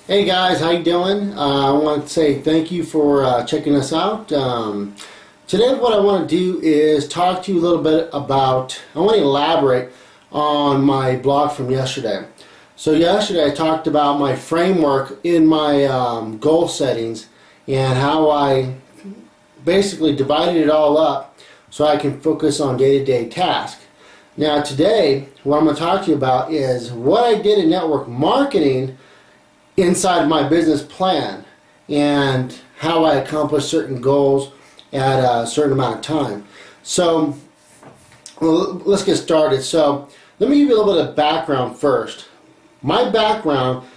Hey guys, how you doing? I want to say thank you for checking us out. Today what I want to do is talk to you a little bit about, I want to elaborate on my blog from yesterday. So yesterday I talked about my framework in my goal settings and how I basically divided it all up so I can focus on day-to-day tasks. Now today what I'm going to talk to you about is what I did in network marketing inside my business plan and how I accomplish certain goals at a certain amount of time. So let's get started. So let me give you a little bit of background first. My background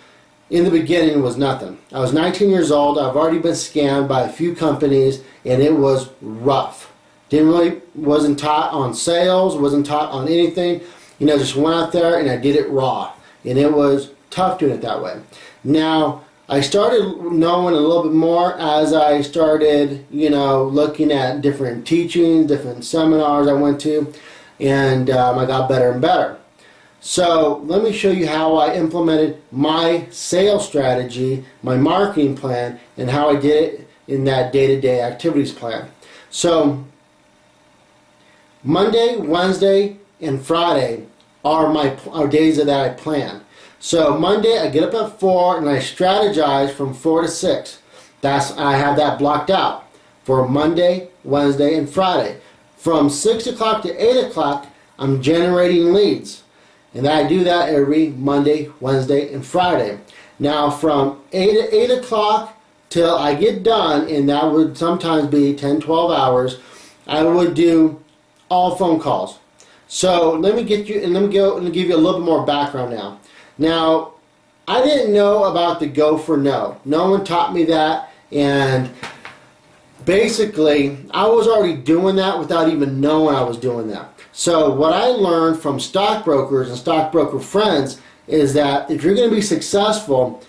in the beginning was nothing. I was 19 years old. I've already been scammed by a few companies and it was rough. Wasn't taught on sales, wasn't taught on anything. Just went out there and I did it raw. And it was tough doing it that way. Now, I started knowing a little bit more as I started, looking at different teachings, different seminars I went to, and I got better and better. So, let me show you how I implemented my sales strategy, my marketing plan, and how I did it in that day-to-day activities plan. So, Monday, Wednesday, and Friday are days that I plan. So Monday I get up at 4 and I strategize from 4 to 6. I have that blocked out for Monday, Wednesday, and Friday. From 6 o'clock to 8 o'clock I'm generating leads. And I do that every Monday, Wednesday, and Friday. Now from 8 o'clock till I get done, and that would sometimes be 10, 12 hours, I would do all phone calls. So let me give you a little bit more background now. Now, I didn't know about the go for no. No one taught me that, and basically, I was already doing that without even knowing I was doing that. So what I learned from stockbrokers and stockbroker friends is that if you're going to be successful,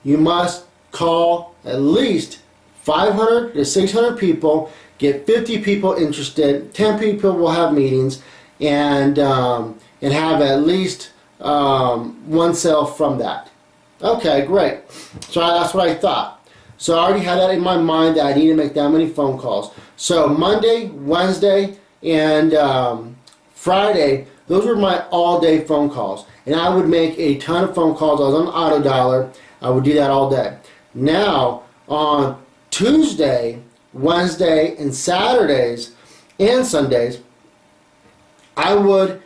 you must call at least 500 to 600 people, get 50 people interested, 10 people will have meetings, and have at least one sale from that. Okay, great. So that's what I thought. So I already had that in my mind that I need to make that many phone calls. So Monday, Wednesday, and Friday, those were my all-day phone calls. And I would make a ton of phone calls. I was on auto dialer. I would do that all day. Now, on Tuesday, Wednesday, and Saturdays, and Sundays, I would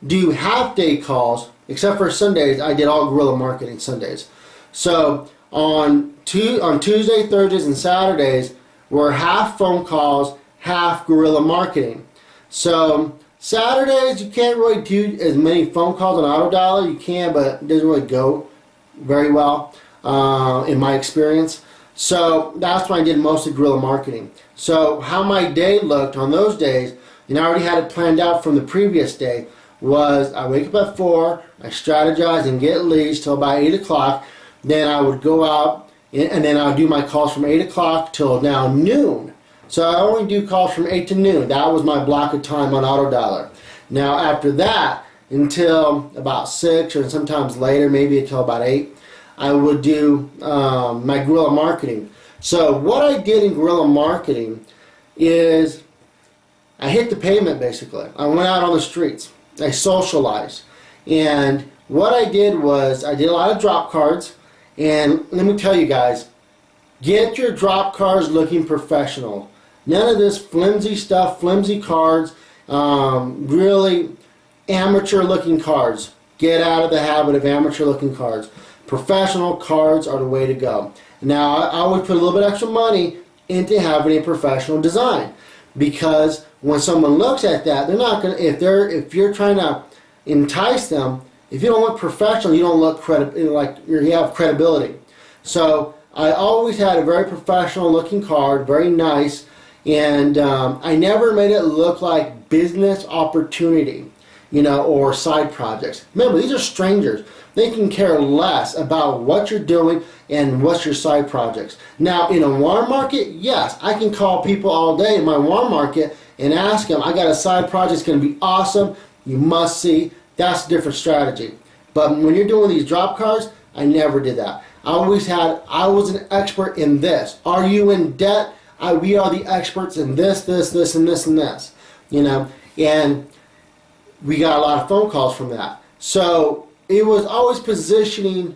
do half-day calls, except for Sundays. I did all guerrilla marketing Sundays. So on Tuesday, Thursdays, and Saturdays were half phone calls, half guerrilla marketing. So Saturdays you can't really do as many phone calls on auto dialer. You can, but it doesn't really go very well in my experience. So that's when I did mostly guerrilla marketing. So how my day looked on those days, and I already had it planned out from the previous day, was I wake up at 4, I strategize and get leads till about 8 o'clock, then I would go out and then I would do my calls from 8 o'clock till now noon. So I only do calls from 8 to noon. That was my block of time on auto dialer. Now after that, until about 6 or sometimes later, maybe until about 8, I would do my guerrilla marketing. So what I did in guerrilla marketing is I hit the pavement basically. I went out on the streets. I socialized, and what I did was I did a lot of drop cards, and let me tell you guys, get your drop cards looking professional. None of this flimsy stuff, flimsy cards, really amateur looking cards. Get out of the habit of amateur looking cards. Professional cards are the way to go. Now I would put a little bit extra money into having a professional design, because when someone looks at that, they're not going to, if you're trying to entice them, if you don't look professional, you don't look like you have credibility. So I always had a very professional looking card, very nice, and I never made it look like business opportunity, or side projects. Remember, these are strangers. They can care less about what you're doing and what's your side projects. Now, in a warm market, yes, I can call people all day in my warm market and ask them, I got a side project, it's going to be awesome, you must see. That's a different strategy. But when you're doing these drop cards, I never did that. I was an expert in this. Are you in debt? We are the experts in this, this, and this, and this. You know, and we got a lot of phone calls from that. So it was always positioning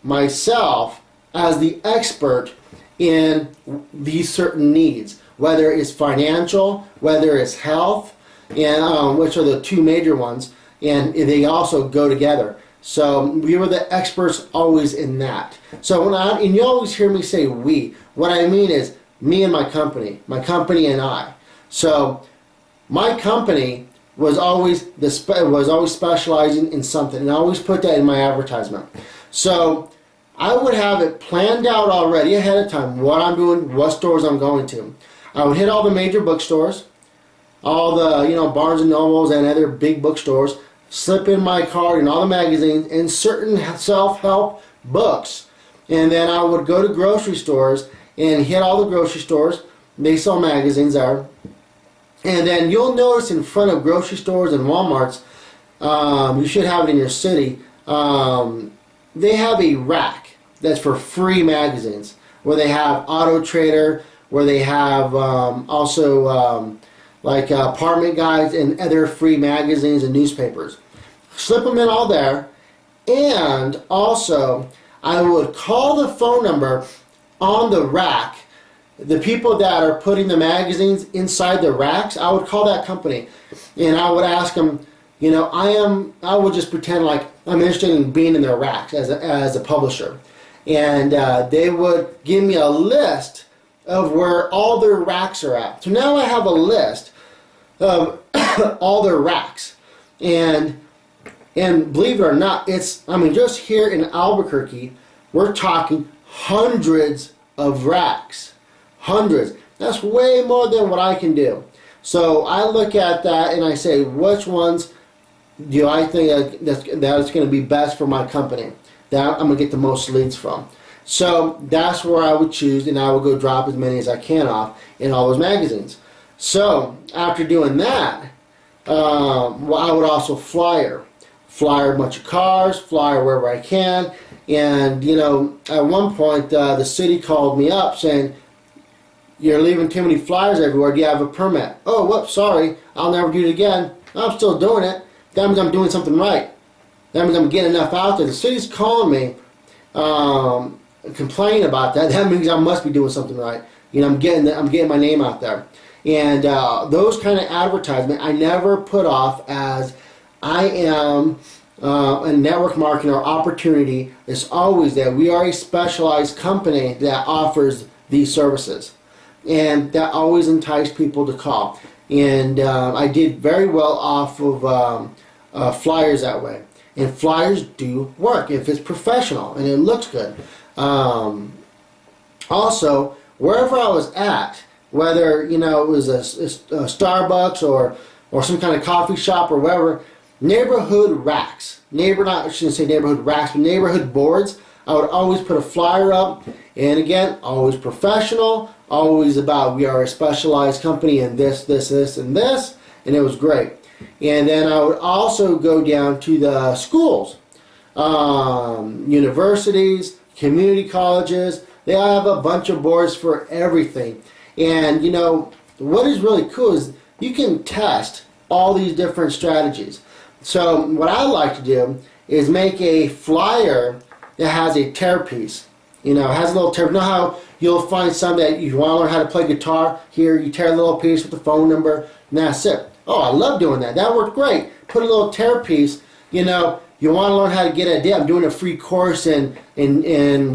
myself as the expert in these certain needs, whether it's financial, whether it's health, and which are the two major ones, and they also go together. So we were the experts always in that. So and you always hear me say we. What I mean is me and my company and I. So my company was always specializing in something, and I always put that in my advertisement. So I would have it planned out already ahead of time, what I'm doing, what stores I'm going to. I would hit all the major bookstores, all the Barnes and Nobles and other big bookstores, slip in my card and all the magazines and certain self-help books. And then I would go to grocery stores and hit all the grocery stores. They sell magazines there. And then you'll notice in front of grocery stores and Walmarts, you should have it in your city, they have a rack that's for free magazines, where they have Auto Trader, where they have also like apartment guides and other free magazines and newspapers. Slip them in all there, and also I would call the phone number on the rack. The people that are putting the magazines inside the racks, I would call that company, and I would ask them, I would just pretend like I'm interested in being in their racks as a publisher. And they would give me a list of where all their racks are at. So now I have a list of all their racks. And believe it or not, just here in Albuquerque, we're talking hundreds of racks. Hundreds. That's way more than what I can do. So I look at that and I say, which ones do I think that's going to be best for my company, that I'm going to get the most leads from? So that's where I would choose, and I would go drop as many as I can off in all those magazines. So after doing that, I would also flyer a bunch of cars, flyer wherever I can. And at one point the city called me up saying, "You're leaving too many flyers everywhere. Do you have a permit?" "Oh, whoops, sorry. I'll never do it again." "I'm still doing it. That means I'm doing something right. That means I'm getting enough out there." The city's calling me, complaining about that. That means I must be doing something right. I'm getting my name out there. And those kind of advertisement I never put off, as I am a network marketing or opportunity. It's always that we are a specialized company that offers these services. And that always enticed people to call. And I did very well off of flyers that way. And flyers do work if it's professional and it looks good. Also, wherever I was at, whether it was a Starbucks or some kind of coffee shop or wherever, neighborhood racks, I shouldn't say neighborhood racks, but neighborhood boards, I would always put a flyer up. And again, always professional, always about we are a specialized company in this, this, this, and this, and it was great. And then I would also go down to the schools, universities, community colleges. They all have a bunch of boards for everything. And what is really cool is you can test all these different strategies. So what I like to do is make a flyer that has a tear piece. Has a little tear. You know how you'll find some that you want to learn how to play guitar? Here, you tear a little piece with the phone number, and that's it. Oh, I love doing that. That worked great. Put a little tear piece. You want to learn how to get a idea. I'm doing a free course in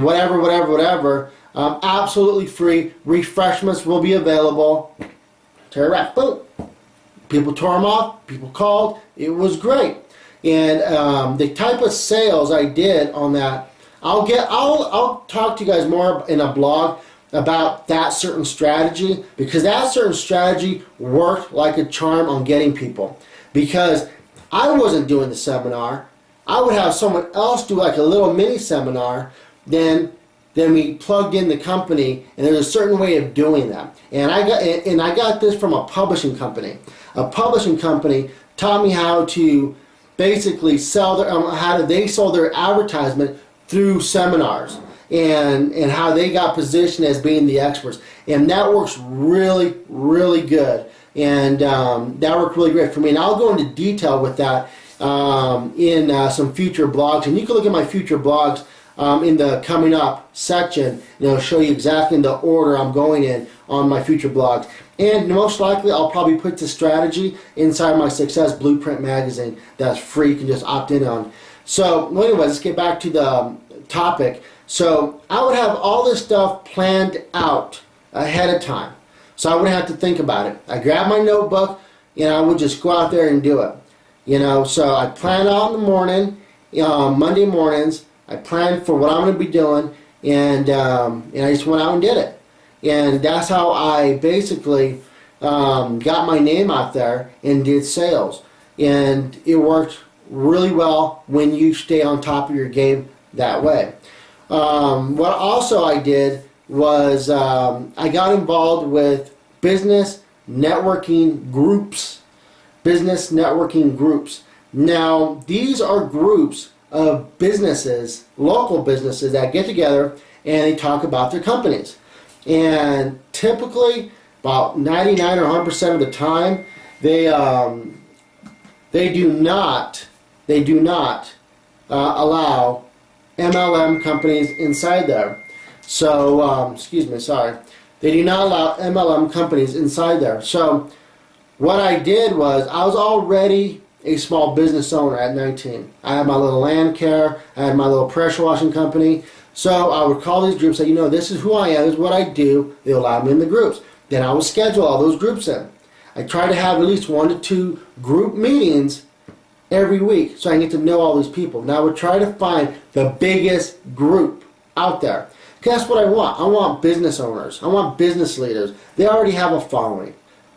whatever. Absolutely free. Refreshments will be available. Tear wrap. Boom. People tore them off. People called. It was great. And the type of sales I did on that, I'll talk to you guys more in a blog about that certain strategy, because that certain strategy worked like a charm on getting people. Because I wasn't doing the seminar. I would have someone else do like a little mini seminar. Then we plugged in the company, and there's a certain way of doing that. And I got this from a publishing company. A publishing company taught me how to basically sell their how they sold their advertisement through seminars. and how they got positioned as being the experts. And that works really, really good. And that worked really great for me. And I'll go into detail with that in some future blogs. And you can look at my future blogs in the coming up section. It'll show you exactly in the order I'm going in on my future blogs. And most likely I'll probably put the strategy inside my Success Blueprint magazine that's free. You can just opt in on. So anyways, let's get back to the topic. So I would have all this stuff planned out ahead of time. So I wouldn't have to think about it. I grab my notebook and I would just go out there and do it. So I plan out in the morning, Monday mornings. I planned for what I'm going to be doing, and I just went out and did it. And that's how I basically got my name out there and did sales. And it worked really well when you stay on top of your game that way. What also I did was I got involved with business networking groups. Business networking groups. Now, these are groups of businesses, local businesses that get together and they talk about their companies. And typically, about 99 or 100% of the time, they do not allow MLM companies inside there. So, they do not allow MLM companies inside there. So, what I did was, I was already a small business owner at 19. I had my little land care, I had my little pressure washing company. So I would call these groups, say, this is who I am, this is what I do. They allow me in the groups. Then I would schedule all those groups in. I try to have at least 1 to 2 group meetings every week so I can get to know all these people. Now I would try to find the biggest group out there. Because that's what I want. I want business owners. I want business leaders. They already have a following.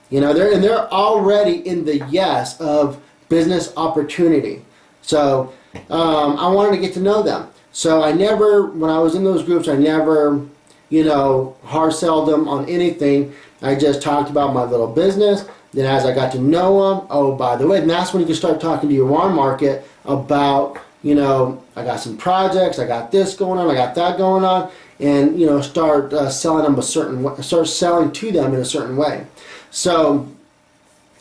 They're already in the yes of business opportunity. So I wanted to get to know them. So when I was in those groups, I never, hard sold them on anything. I just talked about my little business. Then as I got to know them, oh, by the way, and that's when you can start talking to your warm market about, I got some projects, I got this going on, I got that going on, and, start selling them start selling to them in a certain way. So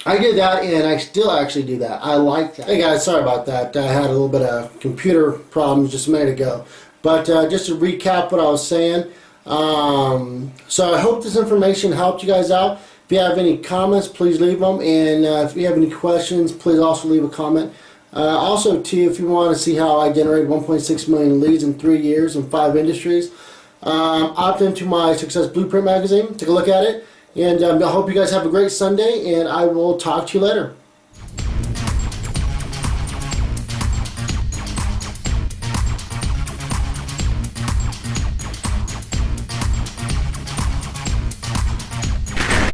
I did that, and I still actually do that. I like that. Hey guys, sorry about that. I had a little bit of computer problems just a minute ago. But just to recap what I was saying, so I hope this information helped you guys out. If you have any comments, please leave them. And if you have any questions, please also leave a comment. Also, too, if you want to see how I generated 1.6 million leads in 3 years in 5 industries, opt into my Success Blueprint magazine. Take a look at it. And I hope you guys have a great Sunday, and I will talk to you later.